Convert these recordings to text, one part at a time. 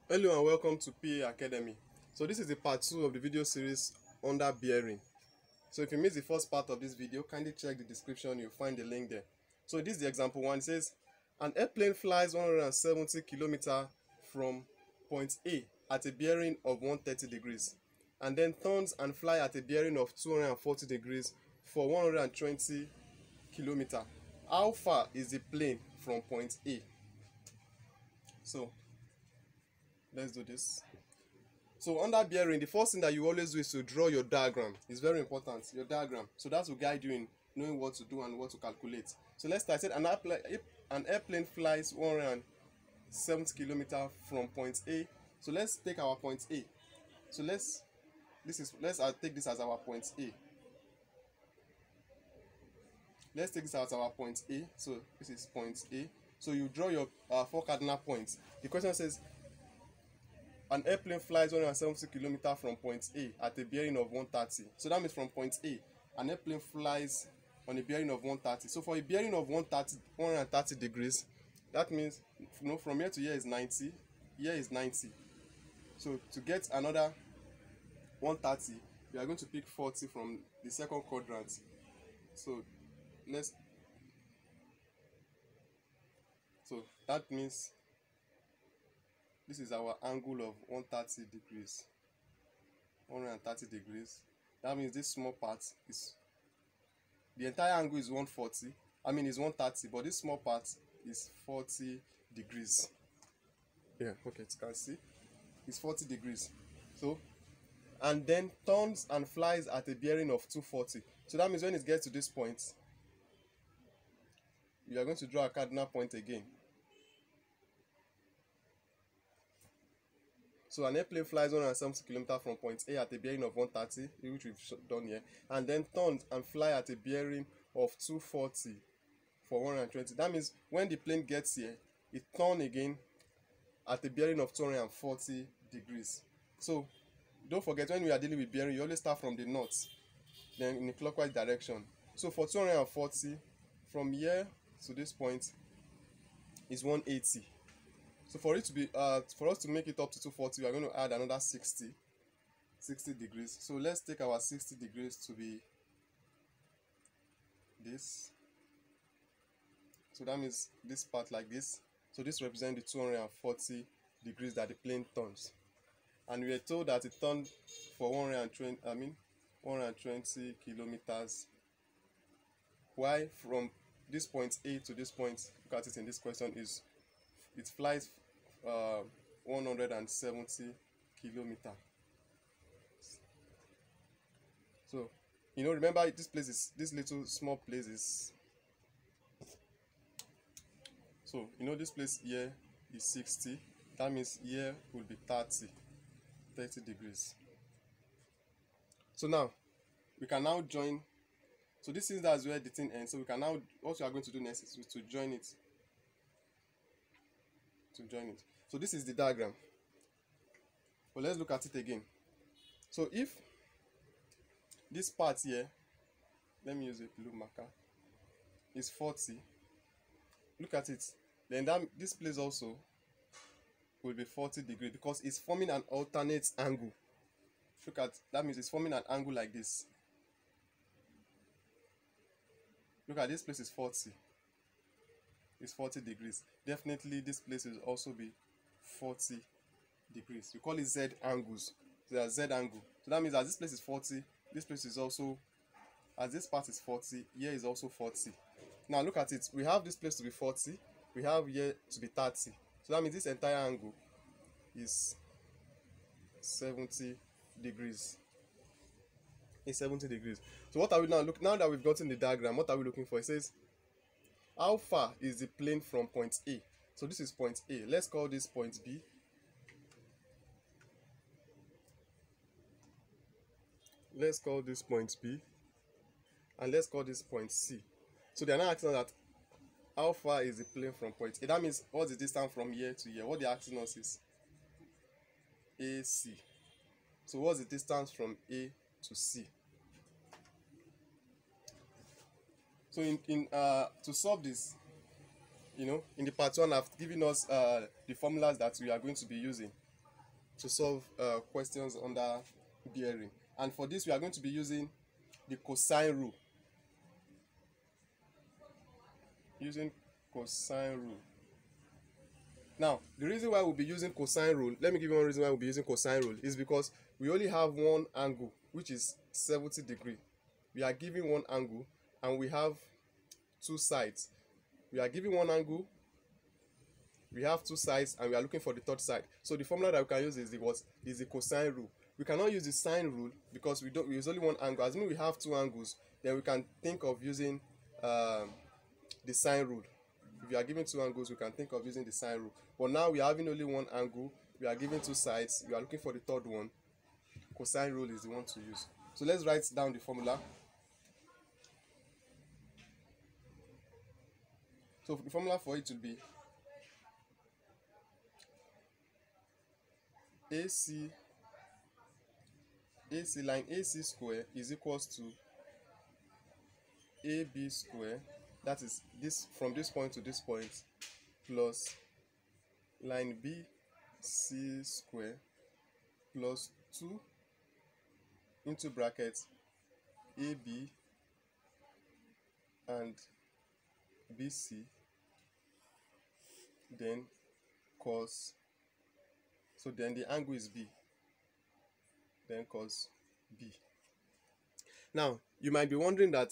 Hello and welcome to PA Academy. So this is the part 2 of the video series under bearing. So if you missed the first part of this video, kindly check the description, you'll find the link there. So this is the example 1. It says an airplane flies 170 kilometers from point A at a bearing of 130 degrees and then turns and fly at a bearing of 240 degrees for 120 kilometers. How far is the plane from point A? So let's do this. So under bearing, the first thing that you always do is to draw your diagram. It's very important, your diagram. So that will guide you in knowing what to do and what to calculate. So let's start. I said an airplane flies 170 kilometers from point A. So let's take our point A. So let's take this as our point A. Let's take this as our point A. So this is point A. So you draw your 4 cardinal points. The question says an airplane flies 170 kilometers from point A at a bearing of 130. So that means from point A, an airplane flies on a bearing of 130. So for a bearing of 130 degrees, that means from here to here is 90. Here is 90. So to get another 130, we are going to pick 40 from the second quadrant. So that means this is our angle of 130 degrees. 130 degrees. That means this small part is, the entire angle is 140. Is 130, but this small part is 40 degrees. Yeah, okay, you can see. It's 40 degrees. So, and then turns and flies at a bearing of 240. So that means when it gets to this point, you are going to draw a cardinal point again. So an airplane flies 170 kilometers from point A at a bearing of 130, which we've done here, and then turns and fly at a bearing of 240 for 120. That means when the plane gets here, it turns again at a bearing of 240 degrees. So don't forget, when we are dealing with bearing, you always start from the north, then in a clockwise direction. So for 240, from here to this point is 180. So for us to make it up to 240, we are going to add another 60 degrees. So let's take our 60 degrees to be this. So that means this part like this. So this represents the 240 degrees that the plane turns. And we are told that it turned for 120 kilometers. Why from this point A to this point, look at it in this question, is it flies 170 kilometers. So remember, this little small place is, so this place here is 60. That means here will be 30 degrees. So now we can now join. So this is that's where the thing ends. So we can now, what we are going to do next is to join it. So this is the diagram. But let's look at it again. So if this part here, let me use a blue marker, is 40, look at it, then this place also will be 40 degrees because it's forming an alternate angle. Look at that, means it's forming an angle like this. Look at this place is 40. It's 40 degrees. Definitely this place will also be 40 degrees. We call it Z angles. So they are Z angle. So that means as this place is 40, this place is also, as this part is 40, here is also 40. Now look at it. We have this place to be 40. We have here to be 30. So that means this entire angle is 70 degrees. It's 70 degrees. So what are we now now that we've gotten the diagram, what are we looking for? It says, how far is the plane from point A? So this is point A. Let's call this point B. Let's call this point B. And let's call this point C. So they are now asking us that how far is the plane from point A? That means what's the distance from here to here? What they're asking us is AC. So what's the distance from A to C? So to solve this, in the part 1 I've given us the formulas that we are going to be using. to solve questions under bearing. And for this, we are going to be using the cosine rule. Using cosine rule. Now, the reason why we'll be using cosine rule, let me give you one reason why we'll be using cosine rule, is because we only have one angle, which is 70 degrees. We are giving one angle and we have two sides. We are giving one angle, we have two sides, and we are looking for the third side. So the formula that we can use is the cosine rule. We cannot use the sine rule because we use only one angle. As we have two angles, then we can think of using the sine rule. If we are given two angles, we can think of using the sine rule. But now we are having only one angle, we are given two sides, we are looking for the third one. Cosine rule is the one to use. So let's write down the formula. So the formula for it will be AC line AC square is equals to AB square, that is this from this point to this point, plus line BC square plus 2 into bracket AB and BC, then cos, so then the angle is B, then cos B. Now you might be wondering that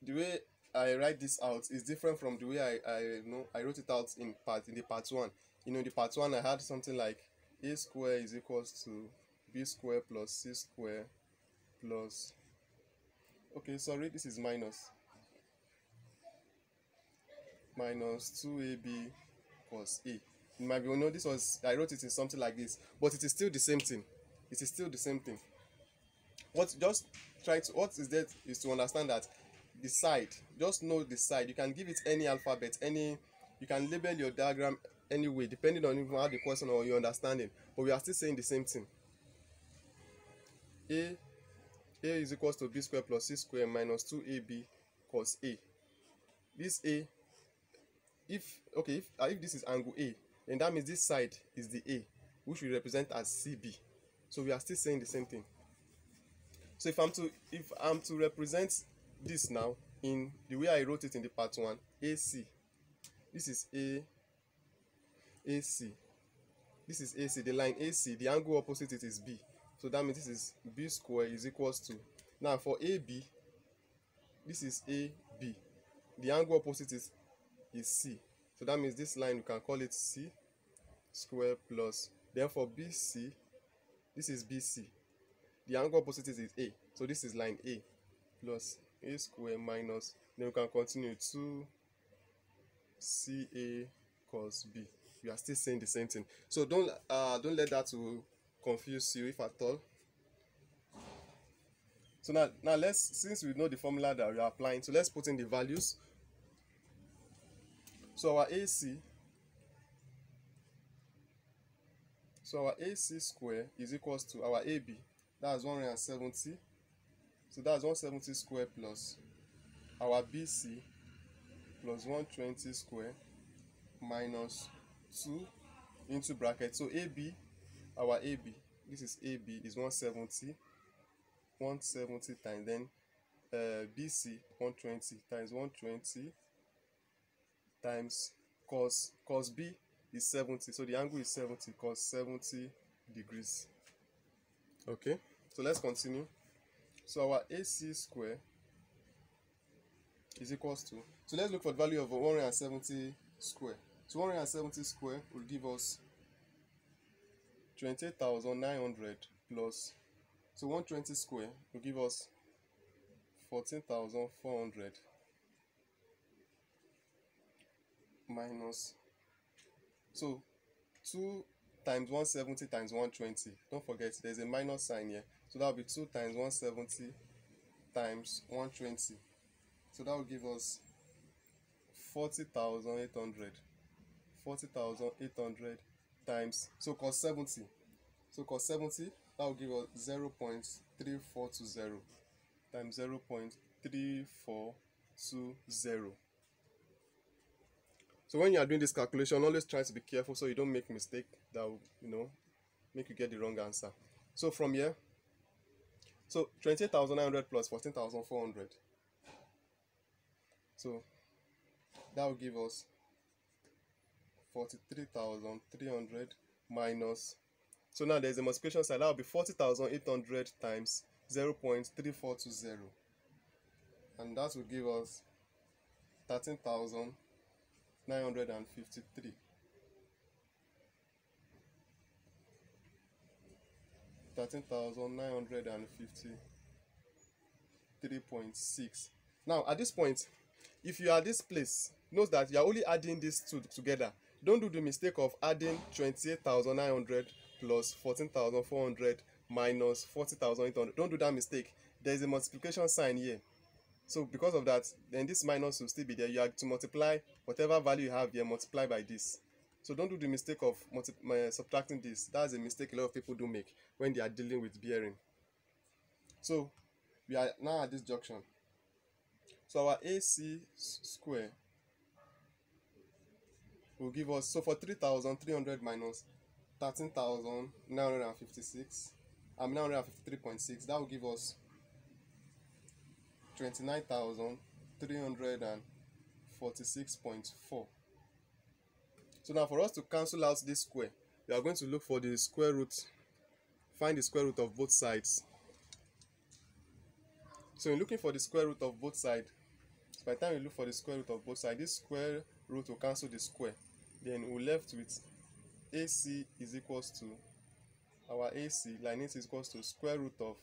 the way I write this out is different from the way I wrote it out in the part 1. In the part 1 I had something like A square is equals to B square plus C square plus, okay, sorry, this is minus 2AB cos A. You might be, this was, I wrote it in something like this, but it is still the same thing. It is still the same thing. What is that is to understand that the side, just know the side. You can give it any alphabet, you can label your diagram anyway, depending on how the question or your understanding, but we are still saying the same thing. A is equals to B square plus C square minus 2AB cos A. This A, if this is angle A, then that means this side is the A, which we represent as CB. So we are still saying the same thing. So if I'm to represent this now in the way I wrote it in the part 1, AC, this is AC, this is AC, the line AC, the angle opposite it is B. So that means this is B square is equals to, now for AB, this is AB, the angle opposite is C. So that means this line we can call it C square plus, then for BC, this is BC, the angle opposite is A. So this is line A plus A square minus, then we can continue 2CA cos B. We are still saying the same thing. So don't let that to confuse you if at all. So now since we know the formula that we are applying, so let's put in the values. So our AC square is equals to our AB, that's 170. So that's 170 square plus our BC plus 120 square minus 2 into bracket. So AB, our AB, this is AB, is 170 times, then BC 120 times 120 times cos B is 70. So the angle is 70, cos 70 degrees. Okay, so let's continue. So our AC square is equals to, so let's look for the value of 170 square. So 170 square will give us 28,900 plus, so 120 square will give us 14,400 minus, so 2 times 170 times 120, don't forget there's a minus sign here, so that will be 2 times 170 times 120, so that will give us 40,800 times, so cos 70, that will give us 0.3420 times 0.3420. So when you are doing this calculation, always try to be careful so you don't make mistake that will, make you get the wrong answer. So from here, so 28,900 plus 14,400. So that will give us 43,300 minus, so now there's a multiplication side, that will be 40,800 times 0.3420, and that will give us 13,953. 13,953.6. Now at this point, if you are at this place, note that you are only adding these two together. Don't do the mistake of adding 28,900 plus 14,400 minus 40,800. Don't do that mistake. There is a multiplication sign here. So because of that, then this minus will still be there. You have to multiply whatever value you have here, multiply by this. So don't do the mistake of subtracting this. That's a mistake a lot of people do make when they are dealing with bearing. So we are now at this junction. So our AC square will give us, so for 3,300 minus 13,956, 953.6, that will give us 29,346.4. So now for us to cancel out this square, we are going to look for the square root, find the square root of both sides. So in looking for the square root of both sides, by the time you look for the square root of both sides, this square root will cancel the square. Then we're left with AC is equals to, our AC line is equals to square root of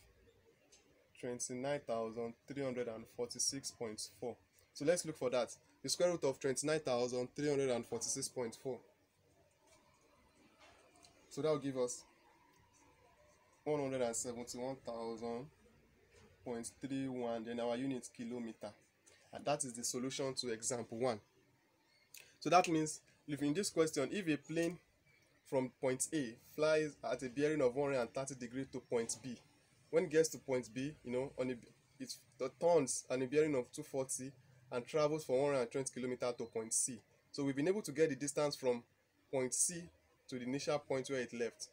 29,346.4. So let's look for that. The square root of 29,346.4. So that will give us 171,000.31, then our unit kilometer. And that is the solution to example 1. So that means, if in this question, if a plane from point A flies at a bearing of 130 degrees to point B, when it gets to point B, it turns on a bearing of 240 and travels for 120 kilometers to point C. So we've been able to get the distance from point C to the initial point where it left,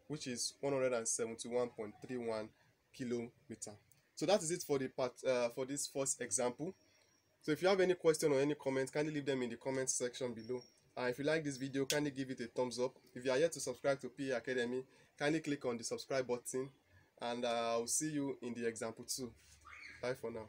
which is 171.31 kilometers. So that is it for the part for this first example. So if you have any question or any comments, kindly leave them in the comment section below. And if you like this video, kindly give it a thumbs up. If you are yet to subscribe to PA Academy, kindly click on the subscribe button, and I'll see you in the example 2. Bye for now.